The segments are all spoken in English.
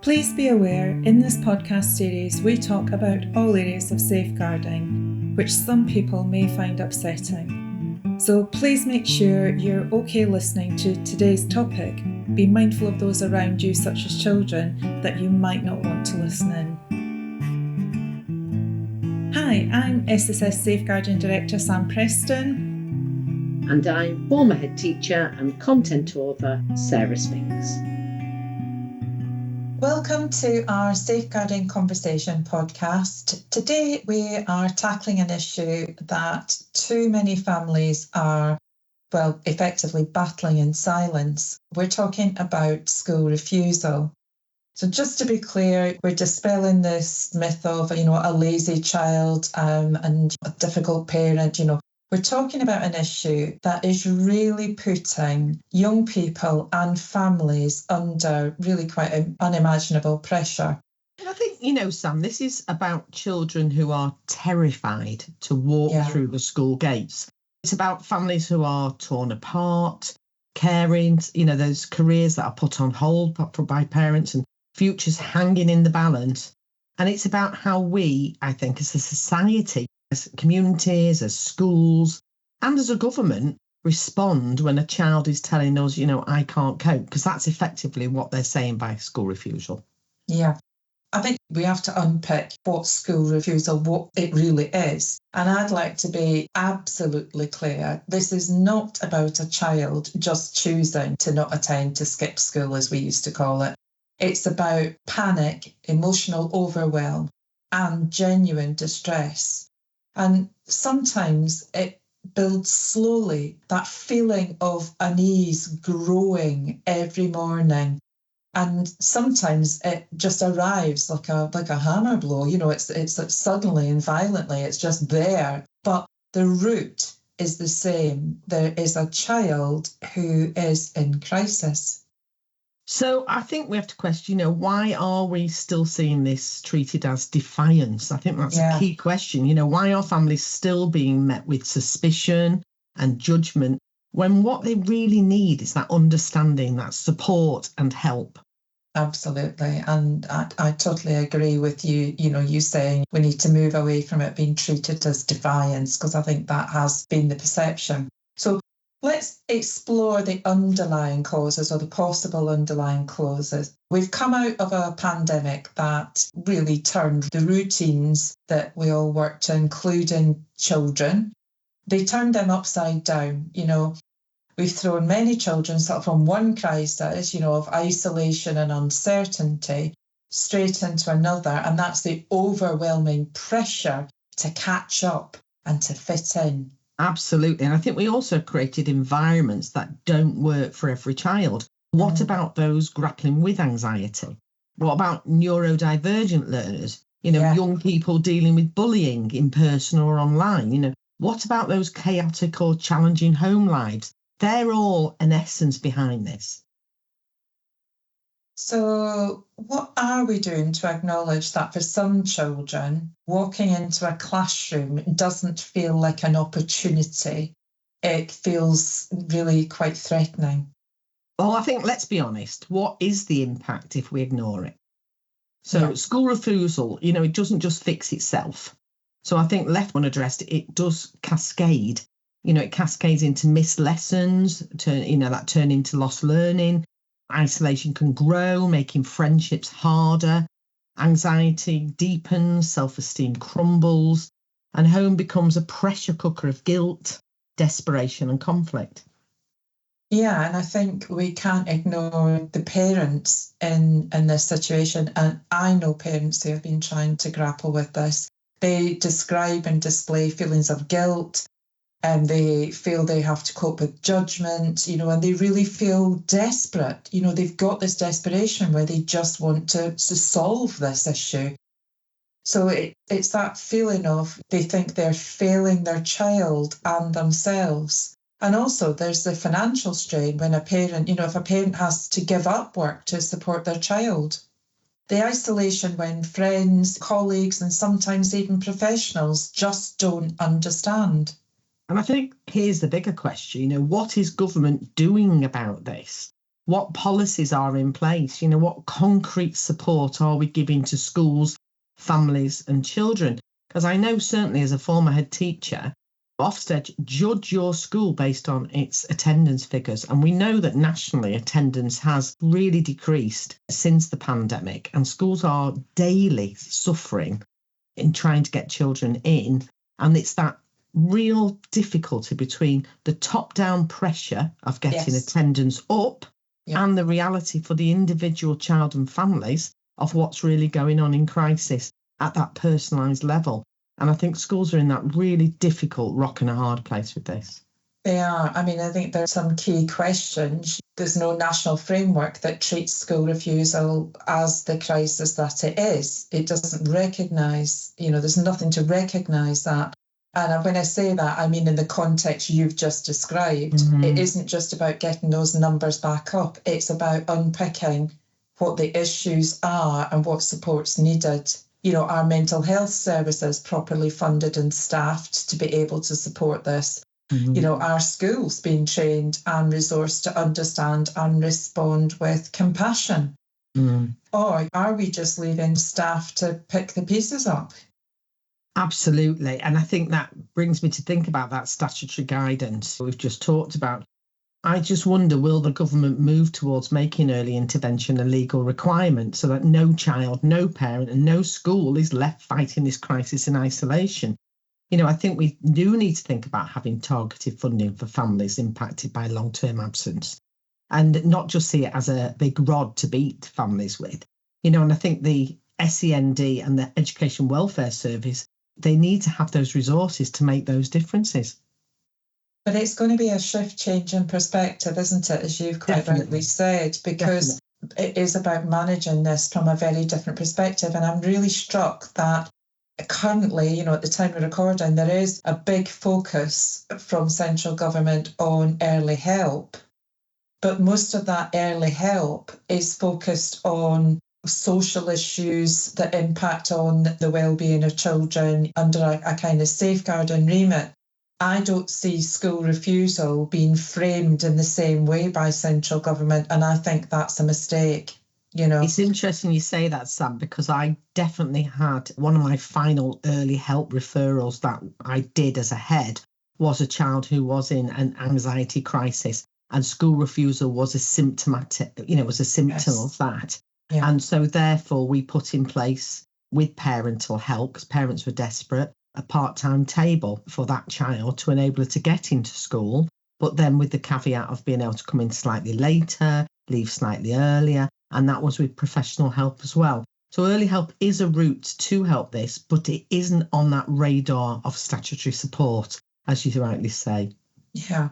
Please be aware, in this podcast series we talk about all areas of safeguarding, which some people may find upsetting. So please make sure you're okay listening to today's topic. Be mindful of those around you, such as children, that you might not want to listen in. Hi, I'm SSS Safeguarding Director Sam Preston. And I'm former head teacher and content author Sarah Spinks. Welcome to our Safeguarding Conversation podcast. Today we are tackling an issue that too many families are, effectively battling in silence. We're talking about school refusal. So just to be clear, we're dispelling this myth of, a lazy child and a difficult parent, We're talking about an issue that is really putting young people and families under really quite unimaginable pressure. And I think, Sam, this is about children who are terrified to walk through the school gates. It's about families who are torn apart, caring, those careers that are put on hold by parents and futures hanging in the balance. And it's about how we, I think, as a society, as communities, as schools, and as a government, respond when a child is telling us, I can't cope, because that's effectively what they're saying by school refusal. Yeah. I think we have to unpick what school refusal, what it really is. And I'd like to be absolutely clear. This is not about a child just choosing to not attend, to skip school, as we used to call it. It's about panic, emotional overwhelm, and genuine distress. And sometimes it builds slowly, that feeling of unease growing every morning. And sometimes it just arrives like a hammer blow. It's suddenly and violently, it's just there. But the root is the same. There is a child who is in crisis. So I think we have to question, why are we still seeing this treated as defiance? I think that's a key question. Why are families still being met with suspicion and judgment when what they really need is that understanding, that support and help? Absolutely. And I totally agree with you, you saying we need to move away from it being treated as defiance, because I think that has been the perception. So let's explore the underlying causes, or the possible underlying causes. We've come out of a pandemic that really turned the routines that we all work to, including children, they turned them upside down. We've thrown many children sort of from one crisis, of isolation and uncertainty, straight into another. And that's the overwhelming pressure to catch up and to fit in. Absolutely. And I think we also created environments that don't work for every child. What about those grappling with anxiety? What about neurodivergent learners? Young people dealing with bullying in person or online? What about those chaotic or challenging home lives? They're all an essence behind this. So what are we doing to acknowledge that for some children, walking into a classroom doesn't feel like an opportunity? It feels really quite threatening. Well, I think, let's be honest, what is the impact if we ignore it? So school refusal, it doesn't just fix itself. So I think left unaddressed, it does cascade. It cascades into missed lessons, that turn into lost learning. Isolation can grow, making friendships harder. Anxiety deepens, self-esteem crumbles, and home becomes a pressure cooker of guilt, desperation and conflict. Yeah, and I think we can't ignore the parents in this situation. And I know parents who have been trying to grapple with this. They describe and display feelings of guilt, and they feel they have to cope with judgment, and they really feel desperate. They've got this desperation where they just want to solve this issue. So it's that feeling of they think they're failing their child and themselves. And also there's the financial strain when a parent, if a parent has to give up work to support their child. The isolation when friends, colleagues, and sometimes even professionals just don't understand. And I think here's the bigger question, what is government doing about this? what policies are in place, what concrete support are we giving to schools, families and children? Because I know certainly as a former head teacher, Ofsted judge your school based on its attendance figures. And we know that nationally attendance has really decreased since the pandemic, and schools are daily suffering in trying to get children in. And it's that real difficulty between the top-down pressure of getting attendance up and the reality for the individual child and families of what's really going on in crisis at that personalised level. And I think schools are in that really difficult rock and a hard place with this. They are. I mean, I think there's some key questions. There's no national framework that treats school refusal as the crisis that it is. It doesn't recognise, there's nothing to recognise that. And when I say that, I mean in the context you've just described. Mm-hmm. It isn't just about getting those numbers back up. It's about unpicking what the issues are and what support's needed. Are mental health services properly funded and staffed to be able to support this? Mm-hmm. Are schools being trained and resourced to understand and respond with compassion? Mm. Or are we just leaving staff to pick the pieces up? Absolutely. And I think that brings me to think about that statutory guidance we've just talked about. I just wonder, will the government move towards making early intervention a legal requirement so that no child, no parent and no school is left fighting this crisis in isolation? I think we do need to think about having targeted funding for families impacted by long-term absence and not just see it as a big rod to beat families with. And I think the SEND and the Education Welfare Service, they need to have those resources to make those differences. But it's going to be a shift change in perspective, isn't it, as you've quite rightly said, because it is about managing this from a very different perspective. And I'm really struck that currently, at the time of recording, there is a big focus from central government on early help. But most of that early help is focused on social issues that impact on the well-being of children under a kind of safeguarding remit. I don't see school refusal being framed in the same way by central government, and I think that's a mistake. It's interesting you say that, Sam, because I definitely had one of my final early help referrals that I did as a head was a child who was in an anxiety crisis, and school refusal was a symptom of that. Yeah. And so therefore we put in place with parental help, because parents were desperate, a part-time table for that child to enable her to get into school, but then with the caveat of being able to come in slightly later, leave slightly earlier, and that was with professional help as well. So early help is a route to help this, but it isn't on that radar of statutory support, as you rightly say. Yeah,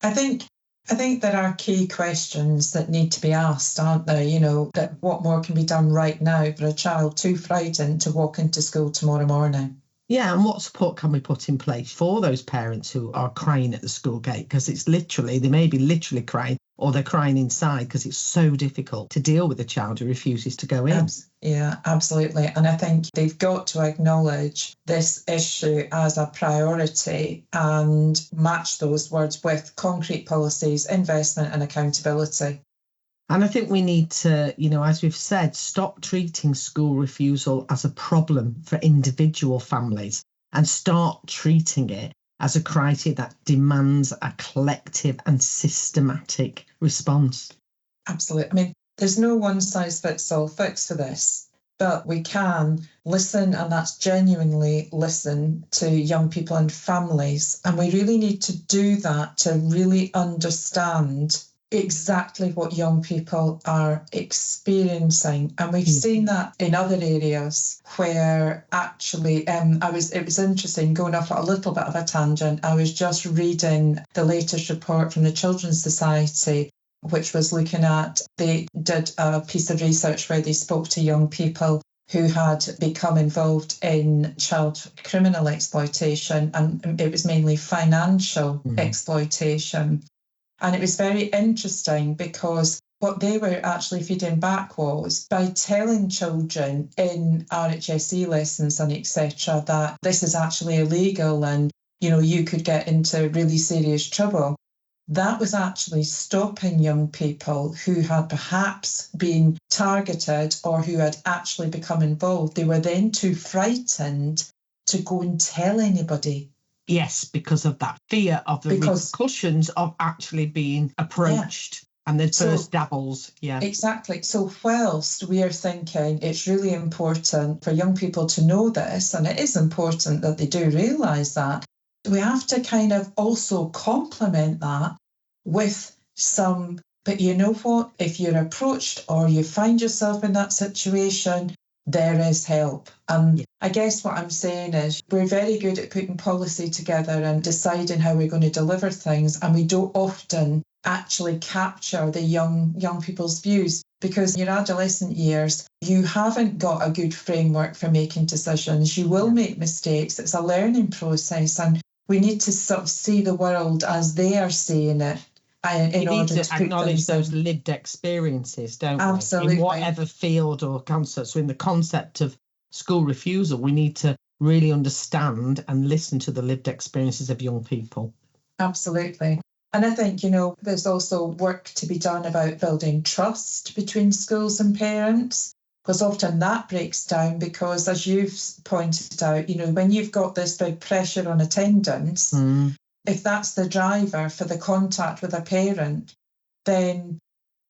I think there are key questions that need to be asked, aren't there? That what more can be done right now for a child too frightened to walk into school tomorrow morning? Yeah, and what support can we put in place for those parents who are crying at the school gate? Because they may be literally crying, or they're crying inside because it's so difficult to deal with a child who refuses to go in. Yeah, absolutely. And I think they've got to acknowledge this issue as a priority and match those words with concrete policies, investment and accountability. And I think we need to, as we've said, stop treating school refusal as a problem for individual families and start treating it as a crisis that demands a collective and systematic response. Absolutely. I mean, there's no one-size-fits-all fix for this, but we can listen, and that's genuinely listen to young people and families. And we really need to do that to really understand exactly what young people are experiencing. And we've seen that in other areas where actually it was interesting, going off at a little bit of a tangent. I was just reading the latest report from the Children's Society, which was looking at, they did a piece of research where they spoke to young people who had become involved in child criminal exploitation, and it was mainly financial exploitation. And it was very interesting because what they were actually feeding back was by telling children in RHSE lessons and etc. that this is actually illegal and, you could get into really serious trouble. that was actually stopping young people who had perhaps been targeted or who had actually become involved. They were then too frightened to go and tell anybody. Yes, because of that fear of the repercussions of actually being approached. Yeah. And the first dabbles. Yeah. Exactly. So whilst we are thinking it's really important for young people to know this, and it is important that they do realise that, we have to kind of also complement that with some, but you know what, if you're approached or you find yourself in that situation, there is help. And I guess what I'm saying is we're very good at putting policy together and deciding how we're going to deliver things, and we don't often actually capture the young people's views, because in your adolescent years, you haven't got a good framework for making decisions. You will make mistakes. It's a learning process, and we need to sort of see the world as they are seeing it. You need to acknowledge those lived experiences, don't we? Absolutely. In whatever field or concept. So in the concept of school refusal, we need to really understand and listen to the lived experiences of young people. Absolutely. And I think, there's also work to be done about building trust between schools and parents, because often that breaks down because, as you've pointed out, when you've got this big pressure on attendance, if that's the driver for the contact with a parent, then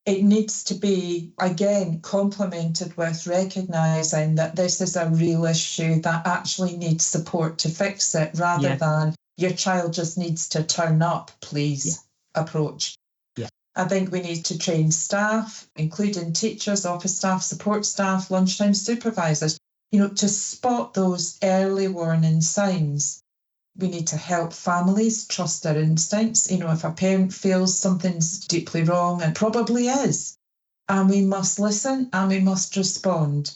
it needs to be, again, complemented with recognising that this is a real issue that actually needs support to fix it, rather than your child just needs to turn up, please, approach. Yeah. I think we need to train staff, including teachers, office staff, support staff, lunchtime supervisors, to spot those early warning signs. We need to help families trust their instincts. If a parent feels something's deeply wrong, and probably is, and we must listen and we must respond.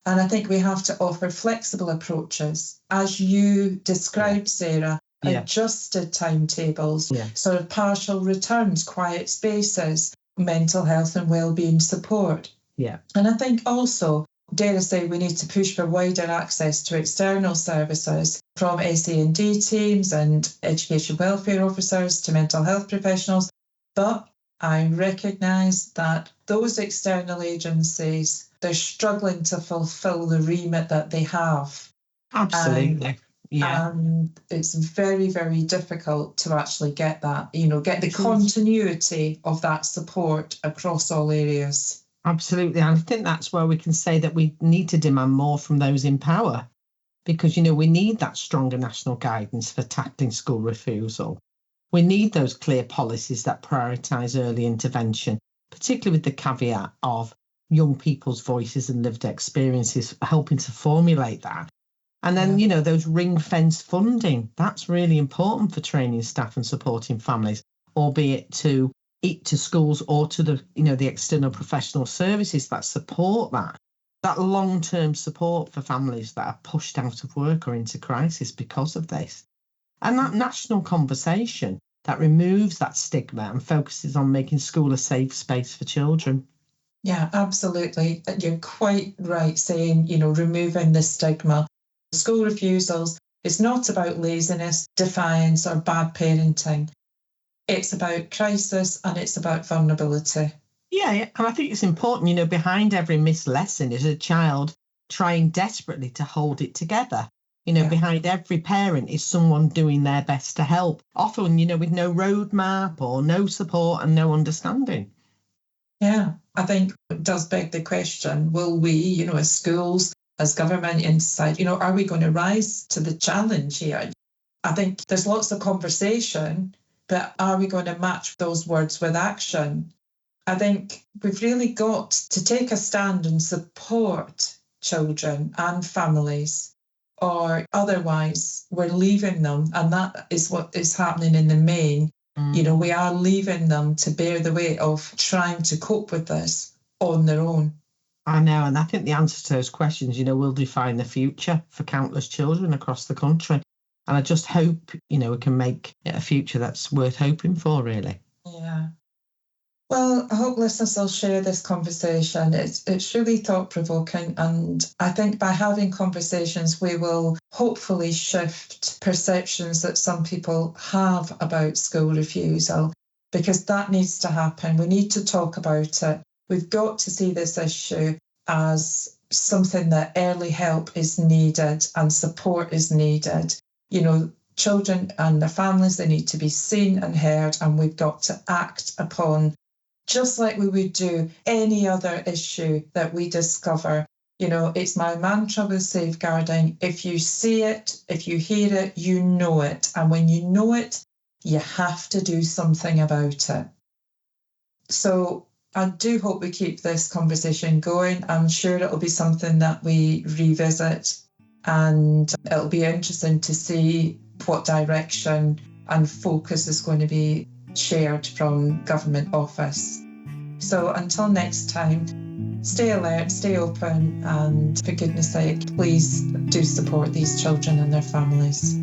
And I think we have to offer flexible approaches, as you described, Sarah, adjusted timetables, sort of partial returns, quiet spaces, mental health and wellbeing support. Yeah. And I think also, dare I say, we need to push for wider access to external services, from SEND teams and education welfare officers to mental health professionals. But I recognise that those external agencies, they're struggling to fulfil the remit that they have. Absolutely. And it's very, very difficult to actually get that, get the continuity of that support across all areas. Absolutely. And I think that's where we can say that we need to demand more from those in power, because, we need that stronger national guidance for tackling school refusal. We need those clear policies that prioritise early intervention, particularly with the caveat of young people's voices and lived experiences helping to formulate that. And then, those ring-fence funding, that's really important for training staff and supporting families, albeit to schools or to the external professional services that support that long-term support for families that are pushed out of work or into crisis because of this. And that national conversation that removes that stigma and focuses on making school a safe space for children. Yeah, absolutely. You're quite right saying, removing the stigma. School refusals is not about laziness, defiance, or bad parenting. It's about crisis and it's about vulnerability. Yeah, and I think it's important, behind every missed lesson is a child trying desperately to hold it together. Behind every parent is someone doing their best to help, often, with no roadmap or no support and no understanding. Yeah, I think it does beg the question, will we, as schools, as government and society, are we going to rise to the challenge here? I think there's lots of conversation, but are we going to match those words with action? I think we've really got to take a stand and support children and families, or otherwise we're leaving them. And that is what is happening in the main. We are leaving them to bear the weight of trying to cope with this on their own. I know, and I think the answer to those questions, will define the future for countless children across the country. And I just hope, we can make it a future that's worth hoping for, really. Yeah. Well, I hope listeners will share this conversation. It's really thought-provoking, and I think by having conversations, we will hopefully shift perceptions that some people have about school refusal, because that needs to happen. We need to talk about it. We've got to see this issue as something that early help is needed and support is needed. Children and their families, they need to be seen and heard, and we've got to act upon just like we would do any other issue that we discover. It's my mantra with safeguarding. If you see it, if you hear it, you know it. And when you know it, you have to do something about it. So I do hope we keep this conversation going. I'm sure it'll be something that we revisit, and it'll be interesting to see what direction and focus is going to be shared from government office. So until next time, stay alert, stay open, and for goodness sake, please do support these children and their families.